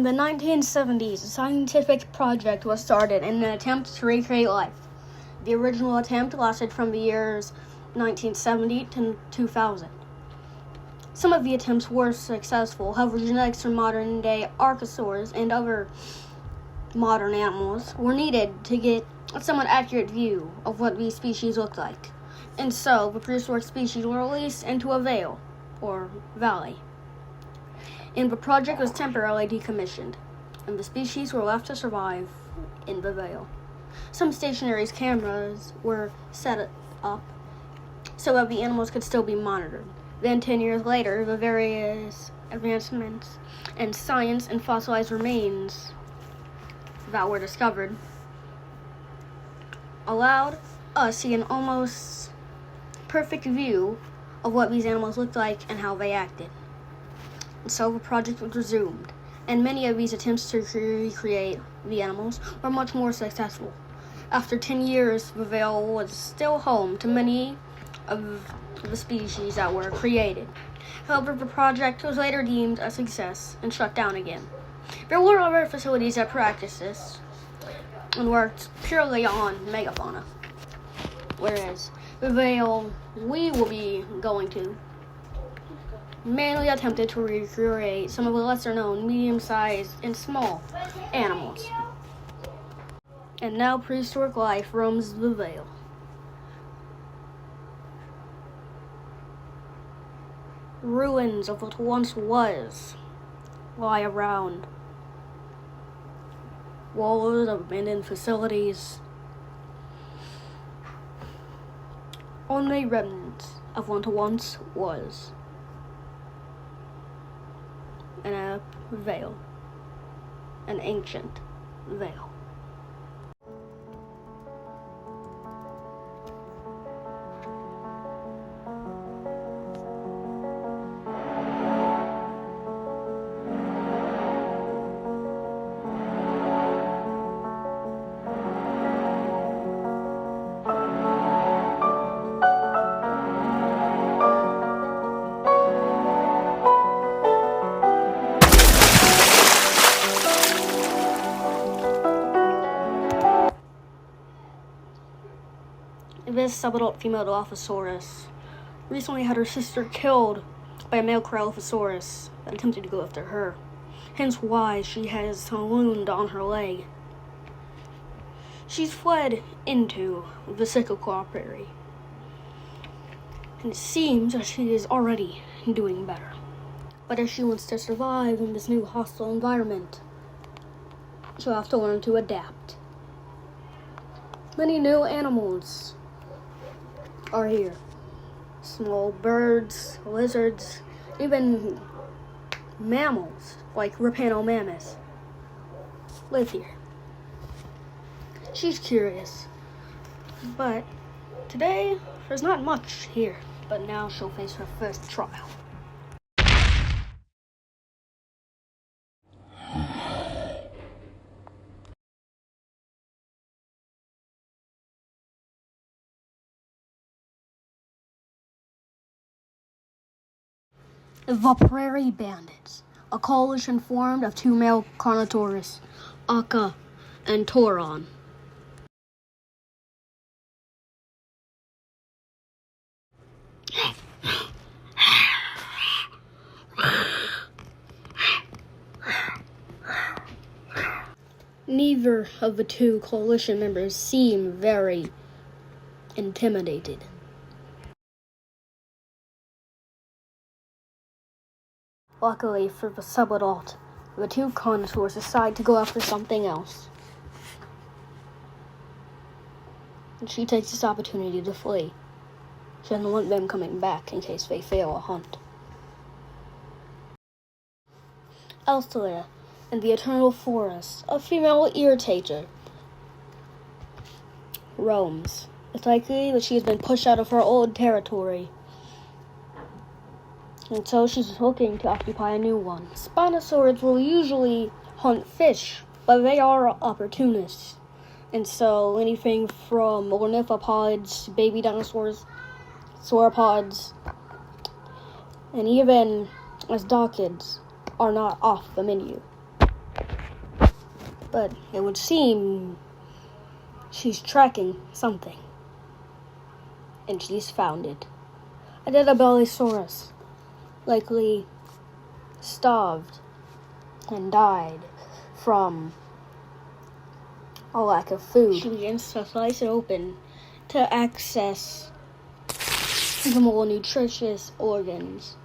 In the 1970s, a scientific project was started in an attempt to recreate life. The original attempt lasted from the years 1970 to 2000. Some of the attempts were successful. However, genetics from modern-day archosaurs and other modern animals were needed to get a somewhat accurate view of what these species looked like. And so, the prehistoric species were released into a vale, or valley. And the project was temporarily decommissioned, and the species were left to survive in the vale. Some stationary cameras were set up so that the animals could still be monitored. Then 10 years later, the various advancements in science and fossilized remains that were discovered allowed us to see an almost perfect view of what these animals looked like and how they acted. And so the project was resumed, and many of these attempts to recreate the animals were much more successful. After 10 years, the vale was still home to many of the species that were created. However, the project was later deemed a success and shut down again. There were other facilities that practiced this and worked purely on megafauna, whereas the vale we will be going to mainly attempted to recreate some of the lesser-known medium-sized and small animals. And now prehistoric life roams the vale. Ruins of what once was lie around. Walls of abandoned facilities. Only remnants of what once was. And a veil. An ancient veil. This subadult female Dilophosaurus recently had her sister killed by a male Corallophosaurus that attempted to go after her. Hence why she has a wound on her leg. She's fled into the cyclical Prairie. And it seems that she is already doing better. But if she wants to survive in this new hostile environment, she'll have to learn to adapt. Many new animals are here. Small birds, lizards, even mammals like Rapano mammoths live here. She's curious, but today there's not much here. But now she'll face her first trial. The Prairie Bandits, a coalition formed of two male Carnotaurus, Aka and Toron. Neither of the two coalition members seem very intimidated. Luckily for the subadult, the two connoisseurs decide to go after something else. And she takes this opportunity to flee. She doesn't want them coming back in case they fail a hunt. Elsewhere, in the eternal forest, a female irritator roams. It's likely that she has been pushed out of her old territory, and so she's looking to occupy a new one. Spinosaurids will usually hunt fish, but they are opportunists. And so anything from ornithopods, baby dinosaurs, sauropods, and even as dog kids are not off the menu. But it would seem she's tracking something. And she's found it. A dead Abelisaurus, likely starved and died from a lack of food. She begins to slice it open to access the more nutritious organs.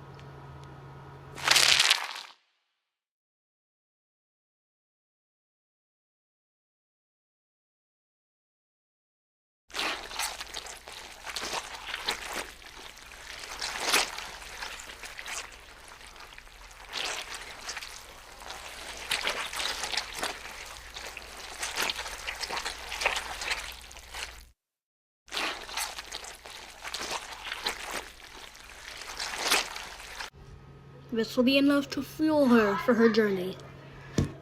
This will be enough to fuel her for her journey.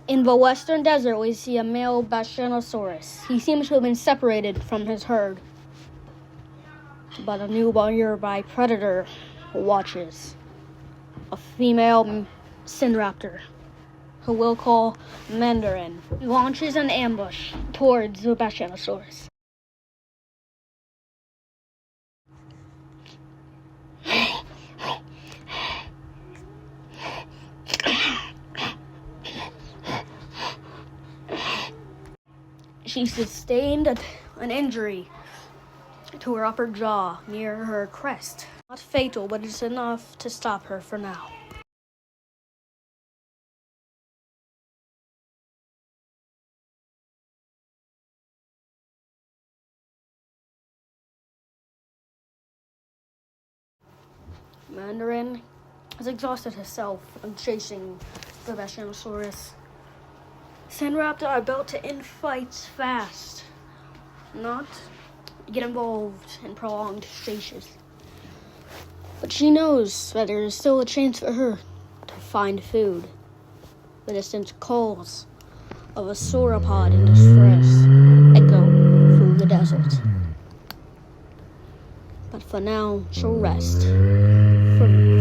In the western desert, we see a male Bashanosaurus. He seems to have been separated from his herd, but a nearby predator watches. A female Sinraptor, who we'll call Mandarin, launches an ambush towards the Bashanosaurus. She sustained an injury to her upper jaw near her crest. Not fatal, but it's enough to stop her for now. Mandarin has exhausted herself in chasing the Bashanosaurus. Sinraptor are built to end fights fast, not get involved in prolonged chases. But she knows that there is still a chance for her to find food. The distant calls of a sauropod in distress echo through the desert. But for now, she'll rest from